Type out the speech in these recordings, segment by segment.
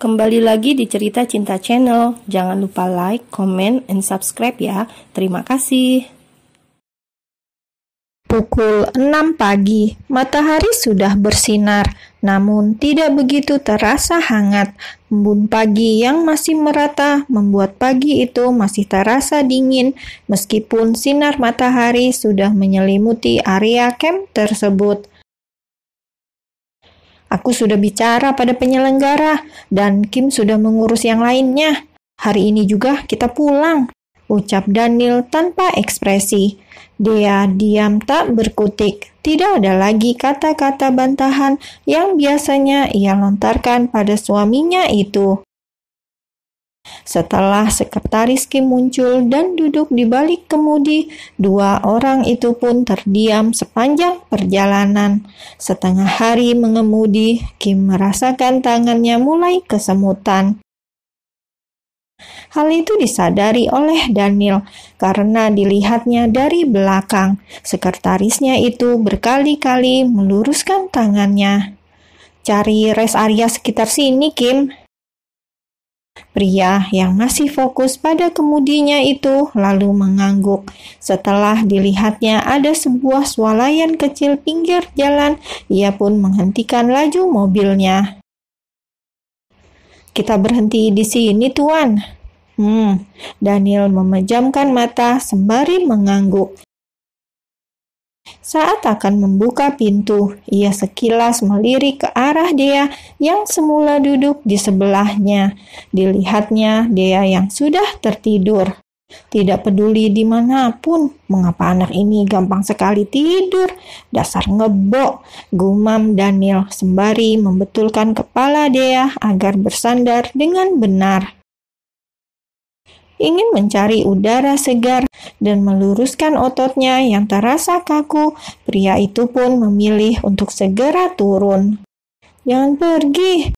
Kembali lagi di Cerita Cinta Channel. Jangan lupa like, comment, and subscribe ya. Terima kasih. Pukul 6 pagi, matahari sudah bersinar, namun tidak begitu terasa hangat. Embun pagi yang masih merata membuat pagi itu masih terasa dingin, meskipun sinar matahari sudah menyelimuti area camp tersebut. Aku sudah bicara pada penyelenggara, dan Kim sudah mengurus yang lainnya. Hari ini juga kita pulang, ucap Daniel tanpa ekspresi. Dia diam tak berkutik. Tidak ada lagi kata-kata bantahan yang biasanya ia lontarkan pada suaminya itu. Setelah sekretaris Kim muncul dan duduk di balik kemudi, dua orang itu pun terdiam sepanjang perjalanan. Setengah hari mengemudi, Kim merasakan tangannya mulai kesemutan. Hal itu disadari oleh Daniel karena dilihatnya dari belakang. Sekretarisnya itu berkali-kali meluruskan tangannya. Cari rest area sekitar sini, Kim. Pria yang masih fokus pada kemudinya itu lalu mengangguk. Setelah dilihatnya ada sebuah swalayan kecil pinggir jalan, ia pun menghentikan laju mobilnya. Kita berhenti di sini, Tuan. Daniel memejamkan mata sembari mengangguk. Saat akan membuka pintu, ia sekilas melirik ke arah Dea yang semula duduk di sebelahnya. Dilihatnya Dea yang sudah tertidur. Tidak peduli dimanapun, mengapa anak ini gampang sekali tidur? Dasar ngebok, gumam Daniel sembari membetulkan kepala Dea agar bersandar dengan benar. Ingin mencari udara segar dan meluruskan ototnya yang terasa kaku, pria itu pun memilih untuk segera turun. Jangan pergi.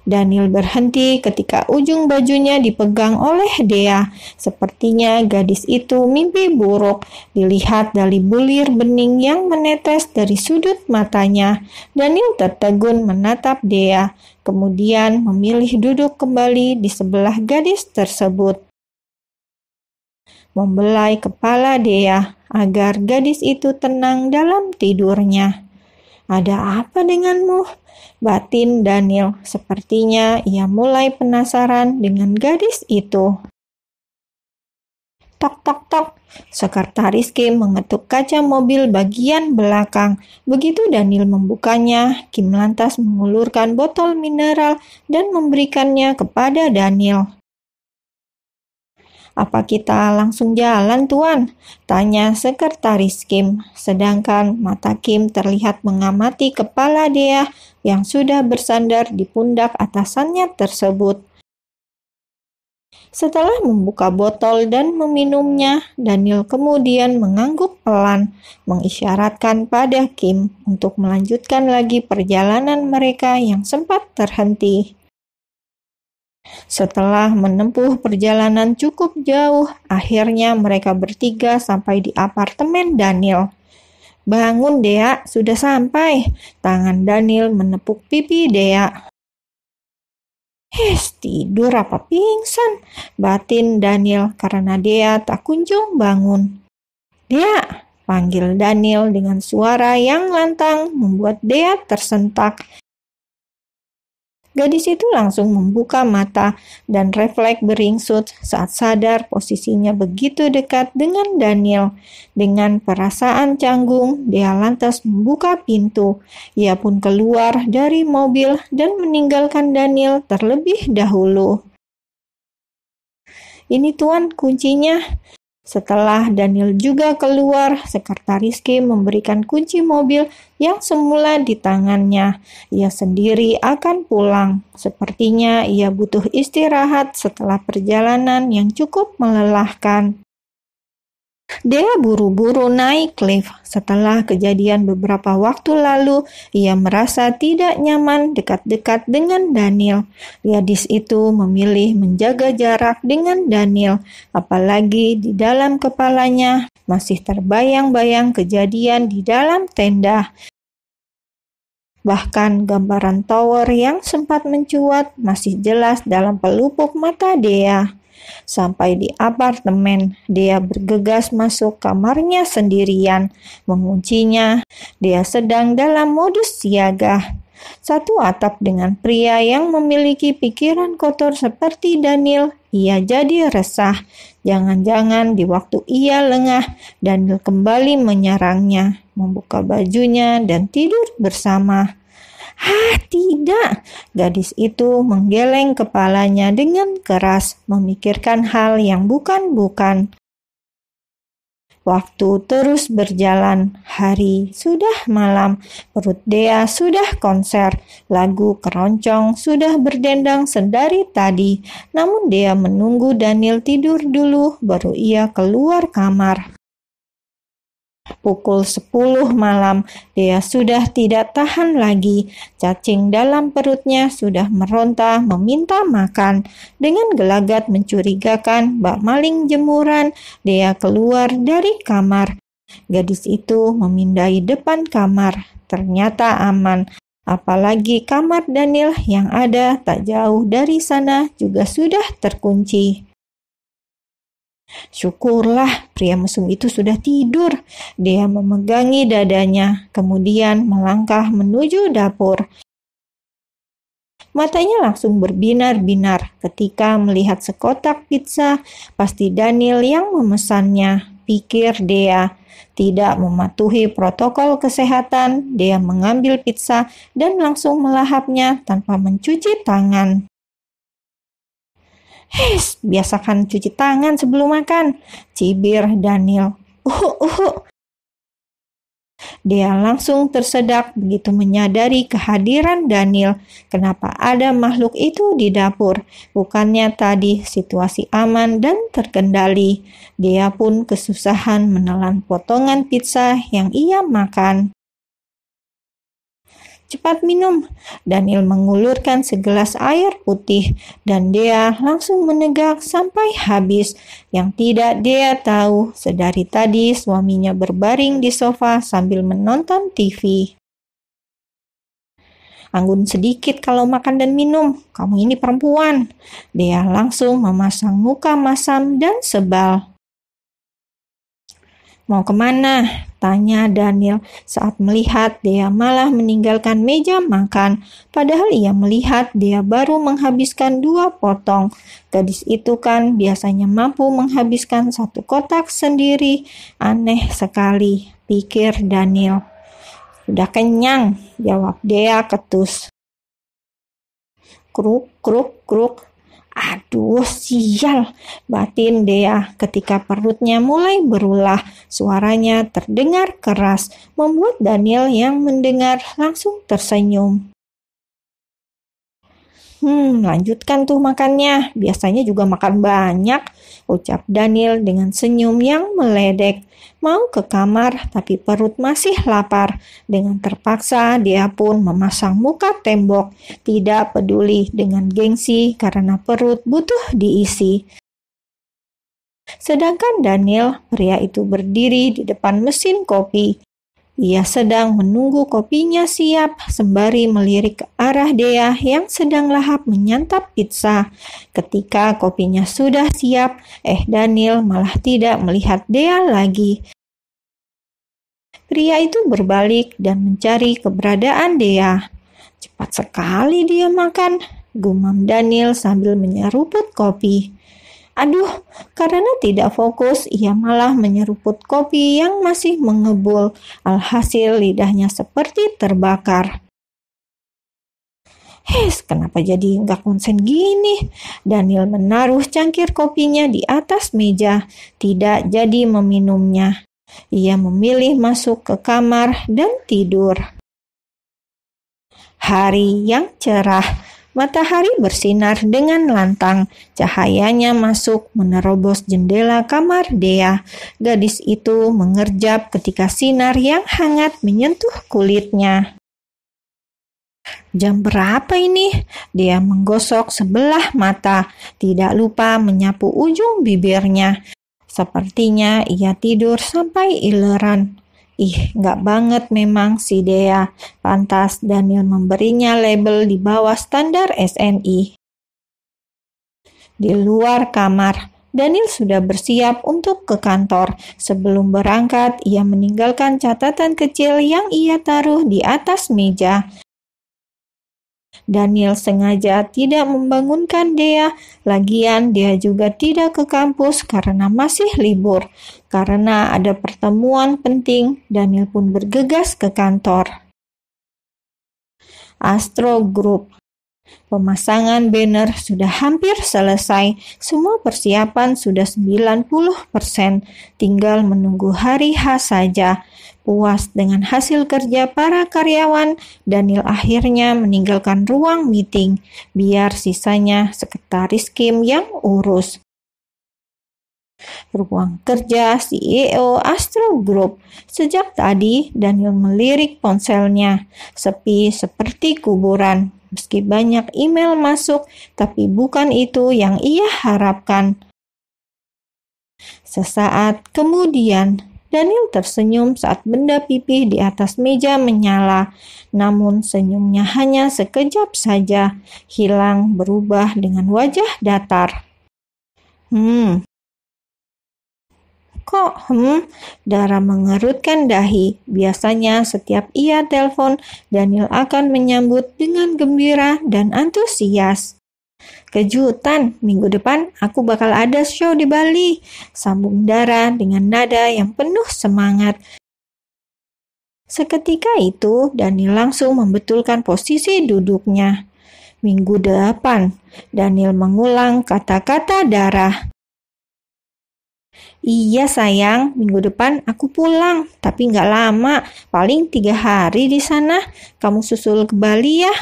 Daniel berhenti ketika ujung bajunya dipegang oleh Dea. Sepertinya gadis itu mimpi buruk. Dilihat dari bulir bening yang menetes dari sudut matanya. Daniel tertegun menatap Dea, kemudian memilih duduk kembali di sebelah gadis tersebut. Membelai kepala Dea agar gadis itu tenang dalam tidurnya. Ada apa denganmu? Batin Daniel. Sepertinya ia mulai penasaran dengan gadis itu. Tok tok tok. Sekretaris Kim mengetuk kaca mobil bagian belakang. Begitu Daniel membukanya, Kim lantas mengulurkan botol mineral dan memberikannya kepada Daniel. Apa kita langsung jalan, Tuan? Tanya sekretaris Kim. Sedangkan mata Kim terlihat mengamati kepala Dea yang sudah bersandar di pundak atasannya tersebut. Setelah membuka botol dan meminumnya, Daniel kemudian mengangguk pelan, mengisyaratkan pada Kim untuk melanjutkan lagi perjalanan mereka yang sempat terhenti. Setelah menempuh perjalanan cukup jauh, akhirnya mereka bertiga sampai di apartemen Daniel. Bangun, Dea, sudah sampai. Tangan Daniel menepuk pipi Dea. Tidur apa pingsan? Batin Daniel karena Dea tak kunjung bangun. Dea, panggil Daniel dengan suara yang lantang membuat Dea tersentak. Gadis itu langsung membuka mata dan refleks beringsut saat sadar posisinya begitu dekat dengan Daniel. Dengan perasaan canggung, dia lantas membuka pintu. Ia pun keluar dari mobil dan meninggalkan Daniel terlebih dahulu. Ini Tuan kuncinya. Setelah Daniel juga keluar, sekretaris Kim memberikan kunci mobil yang semula di tangannya. Ia sendiri akan pulang. Sepertinya ia butuh istirahat setelah perjalanan yang cukup melelahkan. Dea buru-buru naik lift. Setelah kejadian beberapa waktu lalu, ia merasa tidak nyaman dekat-dekat dengan Daniel. Gadis itu memilih menjaga jarak dengan Daniel, apalagi di dalam kepalanya masih terbayang-bayang kejadian di dalam tenda. Bahkan gambaran tower yang sempat mencuat masih jelas dalam pelupuk mata Dea. Sampai di apartemen, Dea bergegas masuk kamarnya sendirian. Menguncinya, Dea sedang dalam modus siaga. Satu atap dengan pria yang memiliki pikiran kotor seperti Daniel, ia jadi resah. Jangan-jangan di waktu ia lengah, Daniel kembali menyerangnya, membuka bajunya dan tidur bersama. Tidak! Gadis itu menggeleng kepalanya dengan keras, memikirkan hal yang bukan-bukan. Waktu terus berjalan, hari sudah malam, perut Dea sudah konser, lagu keroncong sudah berdendang sedari tadi. Namun Dea menunggu Daniel tidur dulu, baru ia keluar kamar. Pukul 10 malam, Dea sudah tidak tahan lagi. Cacing dalam perutnya sudah meronta meminta makan. Dengan gelagat mencurigakan bak maling jemuran, Dea keluar dari kamar. Gadis itu memindai depan kamar. Ternyata aman. Apalagi kamar Daniel yang ada tak jauh dari sana juga sudah terkunci. Syukurlah pria mesum itu sudah tidur. Dia memegangi dadanya, kemudian melangkah menuju dapur. Matanya langsung berbinar-binar ketika melihat sekotak pizza. Pasti Daniel yang memesannya, pikir Dea. Tidak mematuhi protokol kesehatan, Dea mengambil pizza dan langsung melahapnya tanpa mencuci tangan. Biasakan cuci tangan sebelum makan, cibir Daniel. Dia langsung tersedak begitu menyadari kehadiran Daniel. Kenapa ada makhluk itu di dapur? Bukannya tadi situasi aman dan terkendali. Dia pun kesusahan menelan potongan pizza yang ia makan. Cepat minum. Daniel mengulurkan segelas air putih dan Dea langsung menegak sampai habis. Yang tidak Dea tahu, sedari tadi suaminya berbaring di sofa sambil menonton TV. Anggun sedikit kalau makan dan minum. Kamu ini perempuan. Dea langsung memasang muka masam dan sebal. Mau kemana? Tanya Daniel saat melihat Dea malah meninggalkan meja makan. Padahal ia melihat Dea baru menghabiskan 2 potong. Gadis itu kan biasanya mampu menghabiskan 1 kotak sendiri. Aneh sekali, pikir Daniel. Sudah kenyang, jawab Dea ketus. Kruk, kruk, kruk. Aduh, sial, batin Dea ketika perutnya mulai berulah. Suaranya terdengar keras, membuat Daniel yang mendengar langsung tersenyum. Lanjutkan tuh makannya, biasanya juga makan banyak, ucap Daniel dengan senyum yang meledek. Mau ke kamar, tapi perut masih lapar. Dengan terpaksa, dia pun memasang muka tembok, tidak peduli dengan gengsi karena perut butuh diisi. Sedangkan Daniel, pria itu berdiri di depan mesin kopi. Ia sedang menunggu kopinya siap sembari melirik ke arah Dea yang sedang lahap menyantap pizza. Ketika kopinya sudah siap, Daniel malah tidak melihat Dea lagi. Pria itu berbalik dan mencari keberadaan Dea. Cepat sekali dia makan, gumam Daniel sambil menyeruput kopi. Aduh, karena tidak fokus, ia malah menyeruput kopi yang masih mengebul. Alhasil lidahnya seperti terbakar. Kenapa jadi nggak konsen gini? Daniel menaruh cangkir kopinya di atas meja, tidak jadi meminumnya. Ia memilih masuk ke kamar dan tidur. Hari yang cerah. Matahari bersinar dengan lantang, cahayanya masuk menerobos jendela kamar Dea. Gadis itu mengerjap ketika sinar yang hangat menyentuh kulitnya. Jam berapa ini? Dea menggosok sebelah mata, tidak lupa menyapu ujung bibirnya. Sepertinya ia tidur sampai ileran. Ih, nggak banget memang si Dea. Pantas Daniel memberinya label di bawah standar SNI. Di luar kamar, Daniel sudah bersiap untuk ke kantor. Sebelum berangkat, ia meninggalkan catatan kecil yang ia taruh di atas meja. Daniel sengaja tidak membangunkan Dea, lagian dia juga tidak ke kampus karena masih libur. Karena ada pertemuan penting, Daniel pun bergegas ke kantor. Astro Group. Pemasangan banner sudah hampir selesai. Semua persiapan sudah 90%. Tinggal menunggu hari H saja. Puas dengan hasil kerja para karyawan, Daniel akhirnya meninggalkan ruang meeting. Biar sisanya sekretaris Kim yang urus. Ruang kerja CEO Astro Group. Sejak tadi, Daniel melirik ponselnya. Sepi seperti kuburan. Meski banyak email masuk, tapi bukan itu yang ia harapkan. Sesaat kemudian, Daniel tersenyum saat benda pipih di atas meja menyala. Namun senyumnya hanya sekejap saja, hilang berubah dengan wajah datar. Kok Dara mengerutkan dahi. Biasanya setiap ia telepon, Daniel akan menyambut dengan gembira dan antusias. Kejutan, minggu depan aku bakal ada show di Bali, sambung Dara dengan nada yang penuh semangat. Seketika itu, Daniel langsung membetulkan posisi duduknya. Minggu depan, Daniel mengulang kata-kata Dara. Iya sayang, minggu depan aku pulang, tapi nggak lama, paling 3 hari di sana. Kamu susul ke Bali ya,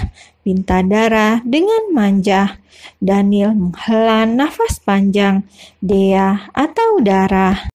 pinta Dara dengan manja. Daniel menghela nafas panjang. Dea atau Dara?